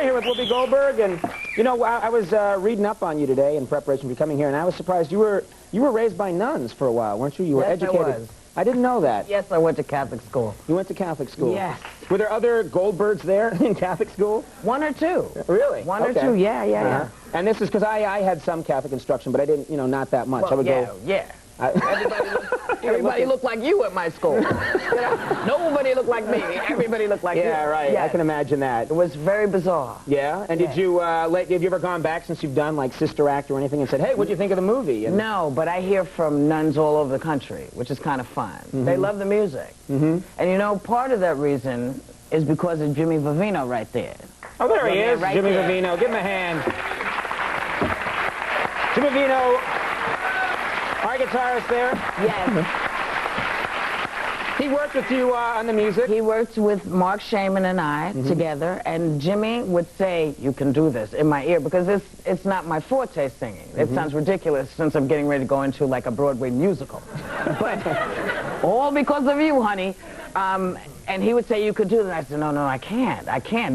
here with Whoopi Goldberg, and you know, I was reading up on you today in preparation for coming here, and I was surprised you were raised by nuns for a while, weren't you? You were educated. I was. I didn't know that. Yes, I went to Catholic school. You went to Catholic school? Yes. Were there other Goldbergs there in Catholic school? One or two. Really? One or two, yeah. And this is because I had some Catholic instruction, but I didn't, you know, not that much. Well, I would go. Yeah. Everybody looked like you at my school. You know? Nobody looked like me. Everybody looked like you. Yeah, right. Yes. I can imagine that. It was very bizarre. Yeah? And did you, have you ever gone back since you've done, like, Sister Act or anything and said, hey, what'd you think of the movie? And no, but I hear from nuns all over the country, which is kind of fun. They love the music. And you know, part of that reason is because of Jimmy Vivino right there. Oh, there he is, right Jimmy Vivino. Give him a hand. Jimmy Vivino. Our guitarist there? Yes. He worked with you on the music? He worked with Mark Shaman and I together, and Jimmy would say, you can do this, in my ear, because it's not my forte singing. It sounds ridiculous since I'm getting ready to go into like a Broadway musical. But all because of you, honey. And he would say, you could do that. I said, no, I can't.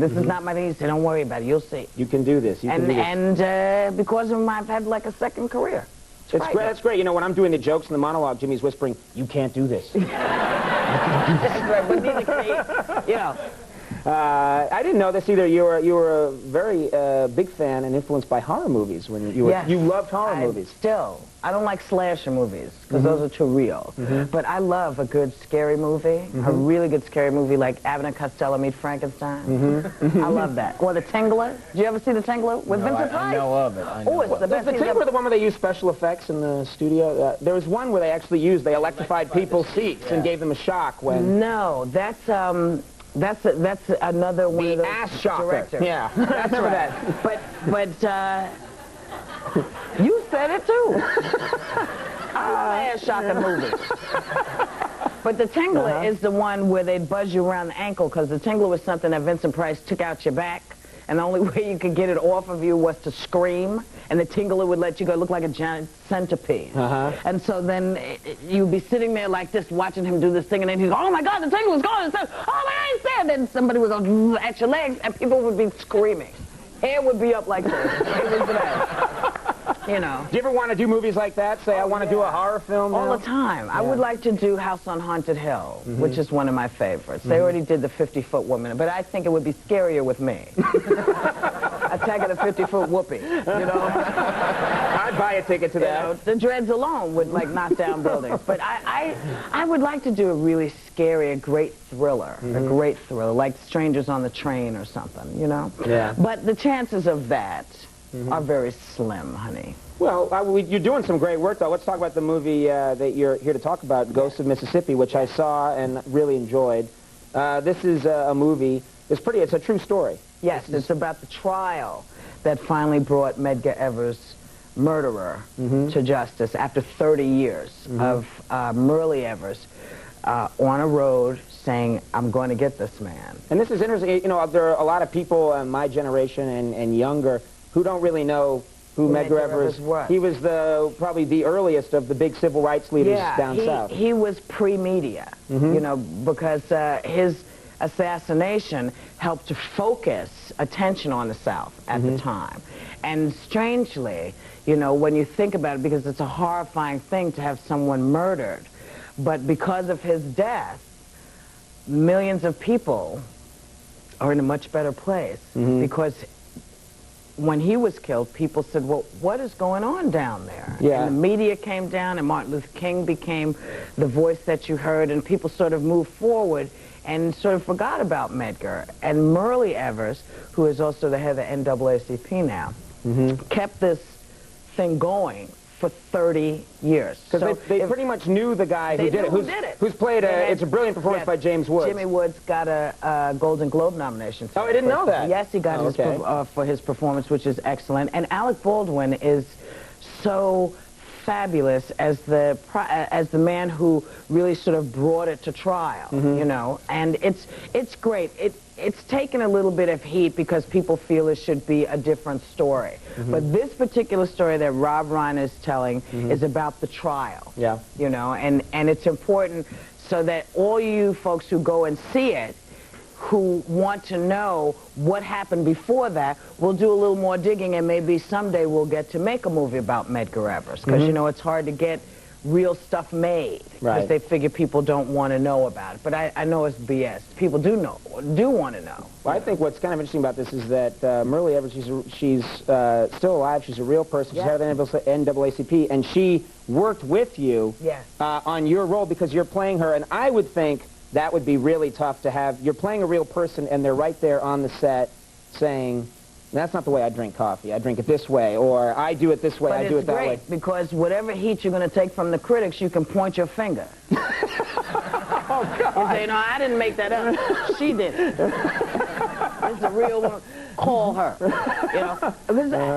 This is not my thing. He said, don't worry about it. You'll see. You can do this. You can do this. And because of him, I've had like a second career. It's great. That's great. You know, when I'm doing the jokes and the monologue, Jimmy's whispering, you can't do this. That's right, but neither can he, you know. I didn't know this either. You were a very big fan and influenced by horror movies when you were. You loved horror movies. I don't like slasher movies because those are too real. But I love a good scary movie, a really good scary movie like Abbott and Costello Meet Frankenstein. I love that. Or The Tingler. Did you ever see The Tingler with Vincent Price? I know of it. Oh, it's the best. The Tingler, the one where they used special effects in the studio. There was one where they actually electrified people's seats and gave them a shock when. No, that's another one of the ass shocker. Directors. Yeah, that's right. But you said it too. I love ass shocking movies. But The Tingler is the one where they'd buzz you around the ankle, because The Tingler was something that Vincent Price took out your back, and the only way you could get it off of you was to scream, and the Tingler would let you go look like a giant centipede. And so then you'd be sitting there like this, watching him do this thing, and then he'd go, oh my God, the Tingler's gone. And so, oh my God, he's there. And then somebody would go at your legs, and people would be screaming. Hair would be up like this. It was bad. You know. Do you ever want to do movies like that? Say, I want to do a horror film all the time. I would like to do House on Haunted Hill, which is one of my favorites. They already did the 50-foot woman, but I think it would be scarier with me. Attacking a 50-foot Whoopi, you know? I'd buy a ticket to that. You know, the dreads alone would, like, knock down buildings. But I would like to do a really scary, a great thriller, like Strangers on the Train or something, you know? Yeah. But the chances of that are very slim, honey. Well, you're doing some great work, though. Let's talk about the movie that you're here to talk about, Ghosts of Mississippi, which I saw and really enjoyed. This is a movie. It's a true story. Yes, it's about the trial that finally brought Medgar Evers' murderer to justice after 30 years of Merle Evers on a road saying, I'm going to get this man. And this is interesting. You know, there are a lot of people in my generation and younger who don't really know who Medgar Evers was. He was probably the earliest of the big civil rights leaders down south. He was pre-media, you know, because his assassination helped to focus attention on the South at the time. And strangely, you know, when you think about it, because it's a horrifying thing to have someone murdered, but because of his death, millions of people are in a much better place, because when he was killed, people said, well, what is going on down there? And the media came down, and Martin Luther King became the voice that you heard, and people sort of moved forward and sort of forgot about Medgar. And Merle Evers, who is also the head of the NAACP now, kept this thing going for 30 years. Because they pretty much knew the guy who did it. Who's played it's a brilliant performance by James Woods. Jimmy Woods got a Golden Globe nomination for I didn't know that. Yes, he got for his performance, which is excellent. And Alec Baldwin is so fabulous as the man who really sort of brought it to trial, you know. And it's great. It's taken a little bit of heat because people feel it should be a different story. But this particular story that Rob Reiner is telling is about the trial. You know, and it's important so that all you folks who go and see it, who want to know what happened before that, we'll do a little more digging, and maybe someday we'll get to make a movie about Medgar Evers, because, you know, it's hard to get real stuff made, because they figure people don't want to know about it. But I know it's BS. People do want to know. Well, I think what's kind of interesting about this is that Myrlie Evers, she's still alive. She's a real person. She's head of the NAACP, and she worked with you on your role because you're playing her. And I would think that would be really tough to have. You're playing a real person, and they're right there on the set saying, that's not the way I drink coffee. I drink it this way, or I do it this way, I do it that way. But it's great, because whatever heat you're going to take from the critics, you can point your finger. Oh, God. You say, no, I didn't make that up. She did it. It's a real one. Call her. You know,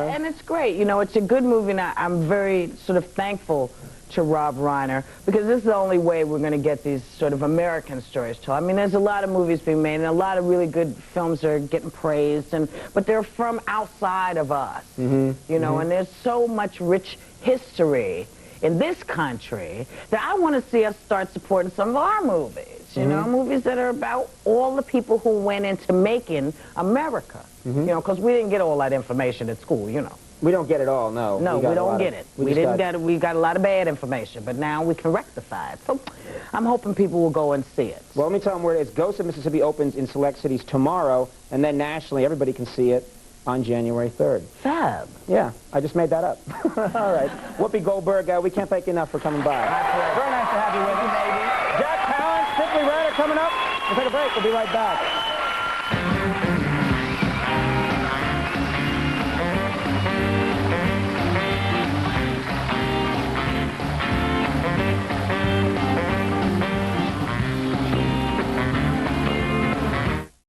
and it's great. You know, it's a good movie, and I'm very sort of thankful to Rob Reiner, because this is the only way we're going to get these sort of American stories told. I mean, there's a lot of movies being made, and a lot of really good films are getting praised, but they're from outside of us, you know, and there's so much rich history in this country that I want to see us start supporting some of our movies, you know, movies that are about all the people who went into making America, you know, because we didn't get all that information at school, you know. We don't get it all, no. No, we don't get it. We got a lot of bad information, but now we can rectify it. So I'm hoping people will go and see it. Well, let me tell them where it is. Ghost of Mississippi opens in select cities tomorrow, and then nationally everybody can see it on January 3rd. Fab. Yeah, I just made that up. All right. Whoopi Goldberg, we can't thank you enough for coming by. Very nice to have you with us. Jack Palance, Simply Red are coming up. We'll take a break. We'll be right back.